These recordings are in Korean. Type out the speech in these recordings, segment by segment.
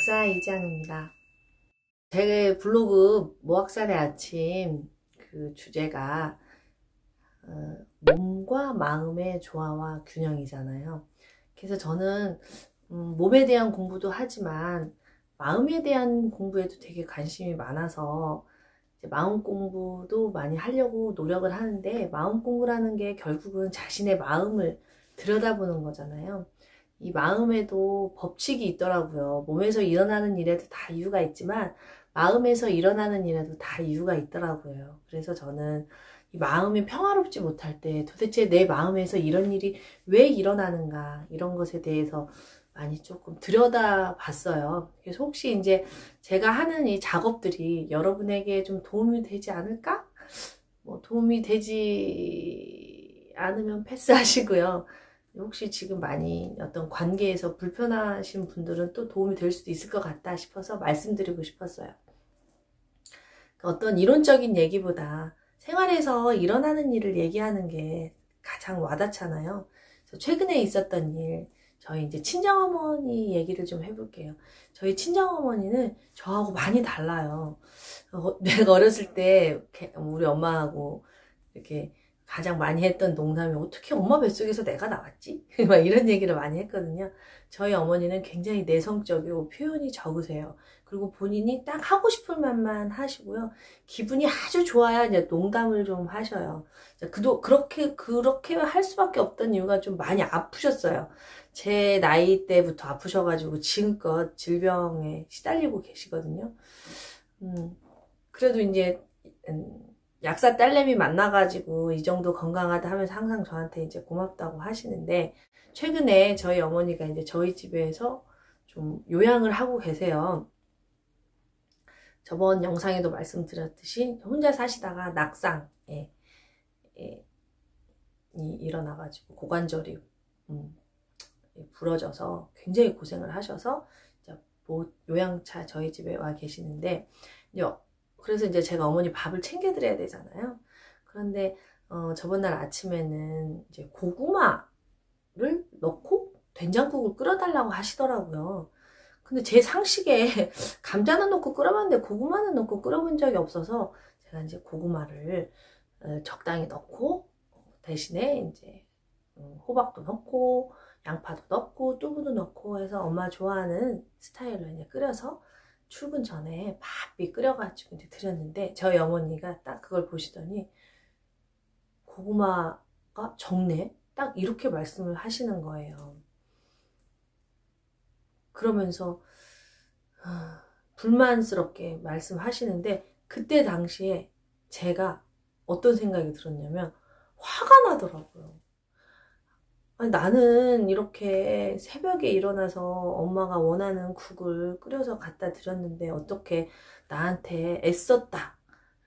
약사 이장입니다. 제 블로그 모학살의 아침 그 주제가 몸과 마음의 조화와 균형이잖아요. 그래서 저는 몸에 대한 공부도 하지만 마음에 대한 공부에도 되게 관심이 많아서 마음 공부도 많이 하려고 노력을 하는데, 마음 공부라는 게 결국은 자신의 마음을 들여다보는 거잖아요. 이 마음에도 법칙이 있더라고요. 몸에서 일어나는 일에도 다 이유가 있지만 마음에서 일어나는 일에도 다 이유가 있더라고요. 그래서 저는 이 마음이 평화롭지 못할 때 도대체 내 마음에서 이런 일이 왜 일어나는가, 이런 것에 대해서 많이 조금 들여다봤어요. 그래서 혹시 이제 제가 하는 이 작업들이 여러분에게 좀 도움이 되지 않을까? 도움이 되지 않으면 패스하시고요. 혹시 지금 많이 어떤 관계에서 불편하신 분들은 또 도움이 될 수도 있을 것 같다 싶어서 말씀드리고 싶었어요. 어떤 이론적인 얘기보다 생활에서 일어나는 일을 얘기하는 게 가장 와닿잖아요. 그래서 최근에 있었던 일, 저희 이제 친정어머니 얘기를 좀 해볼게요. 저희 친정어머니는 저하고 많이 달라요. 내가 어렸을 때 우리 엄마하고 이렇게 가장 많이 했던 농담이, 어떻게 엄마 뱃속에서 내가 나왔지? 막 이런 얘기를 많이 했거든요. 저희 어머니는 굉장히 내성적이고 표현이 적으세요. 그리고 본인이 딱 하고 싶은 말만 하시고요. 기분이 아주 좋아야 이제 농담을 좀 하셔요. 그렇게 할 수밖에 없던 이유가 좀 많이 아프셨어요. 제 나이 때부터 아프셔가지고 지금껏 질병에 시달리고 계시거든요. 그래도 이제 약사 딸내미 만나가지고 이 정도 건강하다 하면서 항상 저한테 이제 고맙다고 하시는데, 최근에 저희 어머니가 이제 저희 집에서 좀 요양을 하고 계세요. 저번 영상에도 말씀드렸듯이 혼자 사시다가 낙상이 일어나가지고 고관절이 부러져서 굉장히 고생을 하셔서 요양차 저희 집에 와 계시는데, 그래서 이제 제가 어머니 밥을 챙겨드려야 되잖아요. 그런데 저번 날 아침에는 이제 고구마를 넣고 된장국을 끓여달라고 하시더라고요. 근데 제 상식에 감자는 넣고 끓여봤는데 고구마는 넣고 끓여본 적이 없어서, 제가 이제 고구마를 적당히 넣고 대신에 이제 호박도 넣고 양파도 넣고 두부도 넣고 해서 엄마 좋아하는 스타일로 이제 끓여서 출근 전에 바삐 끓여가지고 이제 드렸는데, 저희 어머니가 딱 그걸 보시더니 고구마가 적네? 딱 이렇게 말씀을 하시는 거예요. 그러면서 불만스럽게 말씀하시는데, 그때 당시에 제가 어떤 생각이 들었냐면 화가 나더라고요. 아니, 나는 이렇게 새벽에 일어나서 엄마가 원하는 국을 끓여서 갖다 드렸는데 어떻게 나한테 애썼다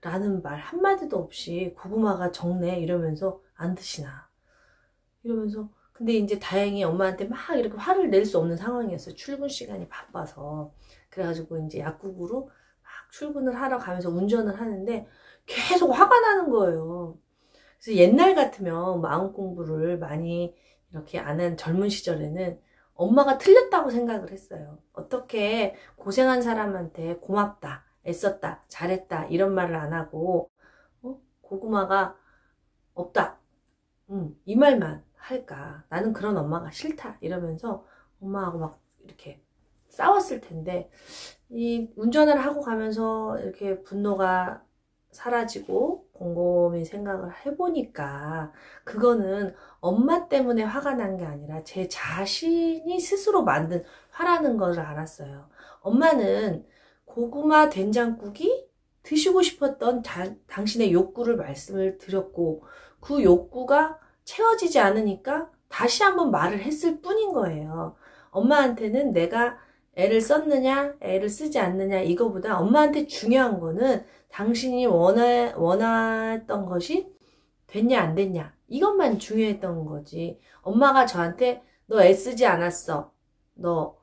라는 말 한마디도 없이 고구마가 적네 이러면서 안 드시나 이러면서. 근데 이제 다행히 엄마한테 막 이렇게 화를 낼 수 없는 상황이었어요. 출근 시간이 바빠서. 그래가지고 이제 약국으로 막 출근을 하러 가면서 운전을 하는데 계속 화가 나는 거예요. 그래서 옛날 같으면 마음 공부를 많이 이렇게 안 한 젊은 시절에는 엄마가 틀렸다고 생각을 했어요. 어떻게 고생한 사람한테 고맙다, 애썼다, 잘했다 이런 말을 안 하고 고구마가 없다, 이 말만 할까. 나는 그런 엄마가 싫다 이러면서 엄마하고 막 이렇게 싸웠을 텐데, 이 운전을 하고 가면서 이렇게 분노가 사라지고 곰곰이 생각을 해보니까 그거는 엄마 때문에 화가 난 게 아니라 제 자신이 스스로 만든 화라는 걸 알았어요. 엄마는 고구마 된장국이 드시고 싶었던 당신의 욕구를 말씀을 드렸고, 그 욕구가 채워지지 않으니까 다시 한번 말을 했을 뿐인 거예요. 엄마한테는 내가 애를 썼느냐 애를 쓰지 않느냐 이거보다 엄마한테 중요한 거는 당신이 원했던 것이 됐냐 안 됐냐 이것만 중요했던 거지. 엄마가 저한테 너 애쓰지 않았어, 너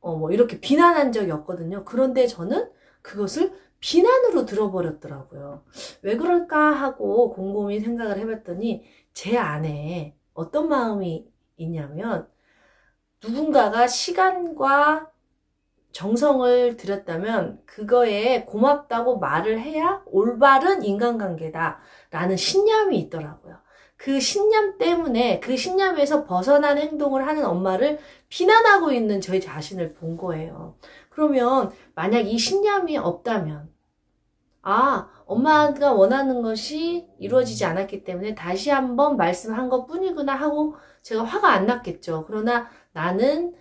뭐 이렇게 비난한 적이 없거든요. 그런데 저는 그것을 비난으로 들어버렸더라고요. 왜 그럴까 하고 곰곰이 생각을 해봤더니 제 안에 어떤 마음이 있냐면, 누군가가 시간과 정성을 들였다면 그거에 고맙다고 말을 해야 올바른 인간관계다 라는 신념이 있더라고요. 그 신념 때문에 그 신념에서 벗어난 행동을 하는 엄마를 비난하고 있는 저희 자신을 본 거예요. 그러면 만약 이 신념이 없다면 엄마가 원하는 것이 이루어지지 않았기 때문에 다시 한번 말씀한 것 뿐이구나 하고 제가 화가 안 났겠죠. 그러나 나는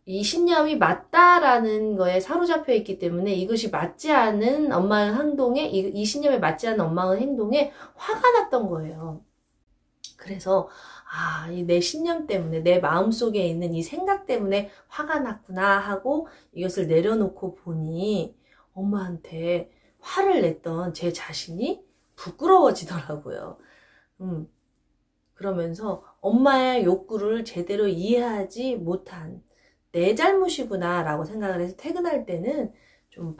이 신념이 맞다라는 거에 사로잡혀 있기 때문에 이것이 맞지 않은 엄마의 행동에, 이 신념에 맞지 않은 엄마의 행동에 화가 났던 거예요. 그래서 이 내 신념 때문에, 내 마음속에 있는 이 생각 때문에 화가 났구나 하고 이것을 내려놓고 보니 엄마한테 화를 냈던 제 자신이 부끄러워지더라고요. 그러면서 엄마의 욕구를 제대로 이해하지 못한 내 잘못이구나 라고 생각을 해서 퇴근할 때는 좀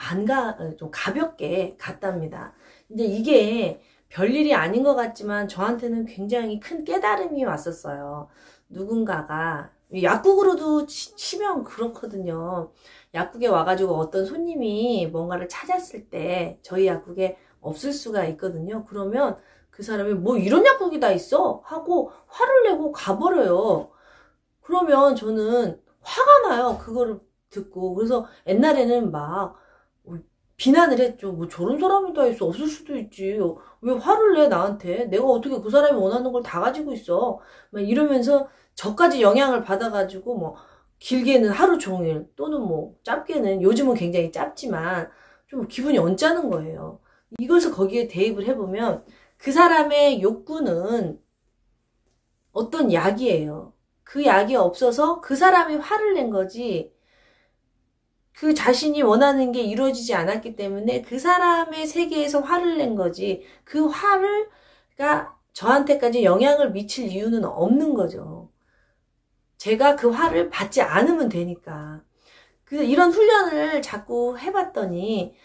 가볍게 갔답니다. 근데 이게 별일이 아닌 것 같지만 저한테는 굉장히 큰 깨달음이 왔었어요. 누군가가 약국으로도 치면 그렇거든요. 약국에 와가지고 어떤 손님이 뭔가를 찾았을 때 저희 약국에 없을 수가 있거든요. 그러면 그 사람이 뭐 이런 약국이 다 있어? 하고 화를 내고 가버려요. 그러면 저는 화가 나요. 그거를 듣고. 그래서 옛날에는 막 비난을 했죠. 뭐 저런 사람이 다 있어. 없을 수도 있지. 왜 화를 내 나한테? 내가 어떻게 그 사람이 원하는 걸 다 가지고 있어. 막 이러면서 저까지 영향을 받아가지고 뭐 길게는 하루 종일 또는 뭐 짧게는 요즘은 굉장히 짧지만 좀 기분이 언짢은 거예요. 이것을 거기에 대입을 해보면 그 사람의 욕구는 어떤 약이에요. 그 약이 없어서 그 사람이 화를 낸 거지 그 자신이 원하는 게 이루어지지 않았기 때문에 그 사람의 세계에서 화를 낸 거지 그 화가 저한테까지 영향을 미칠 이유는 없는 거죠. 제가 그 화를 받지 않으면 되니까. 이런 훈련을 자꾸 해봤더니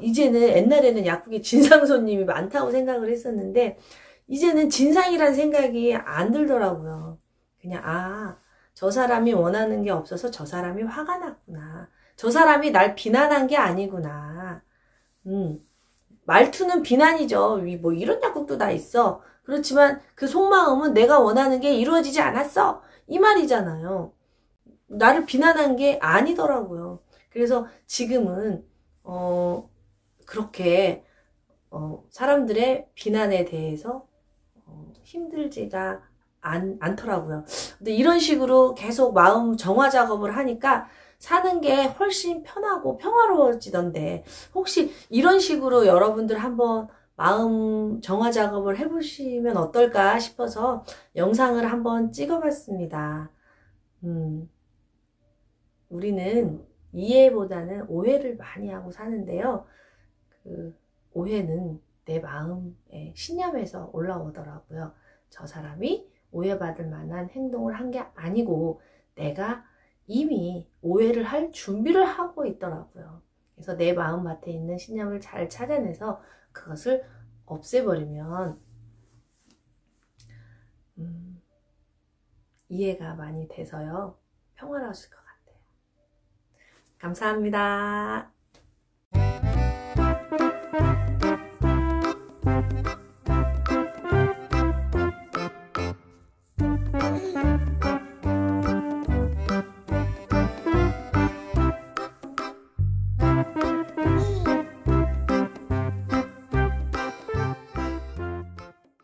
이제는 옛날에는 약국에 진상 손님이 많다고 생각을 했었는데 이제는 진상이란 생각이 안 들더라고요. 그냥 저 사람이 원하는 게 없어서 저 사람이 화가 났구나. 저 사람이 날 비난한 게 아니구나. 말투는 비난이죠. 뭐 이런 약국도 다 있어. 그렇지만 그 속마음은 내가 원하는 게 이루어지지 않았어. 이 말이잖아요. 나를 비난한 게 아니더라고요. 그래서 지금은 그렇게 사람들의 비난에 대해서 힘들지가 않더라고요. 근데 이런 식으로 계속 마음 정화 작업을 하니까 사는 게 훨씬 편하고 평화로워지던데 혹시 이런 식으로 여러분들 한번 마음 정화 작업을 해보시면 어떨까 싶어서 영상을 한번 찍어봤습니다. 우리는 이해보다는 오해를 많이 하고 사는데요. 그 오해는 내 마음의 신념에서 올라오더라고요. 저 사람이 오해받을 만한 행동을 한 게 아니고 내가 이미 오해를 할 준비를 하고 있더라고요. 그래서 내 마음밭에 있는 신념을 잘 찾아내서 그것을 없애버리면 이해가 많이 돼서요. 평화로우실 것 같아요. 감사합니다.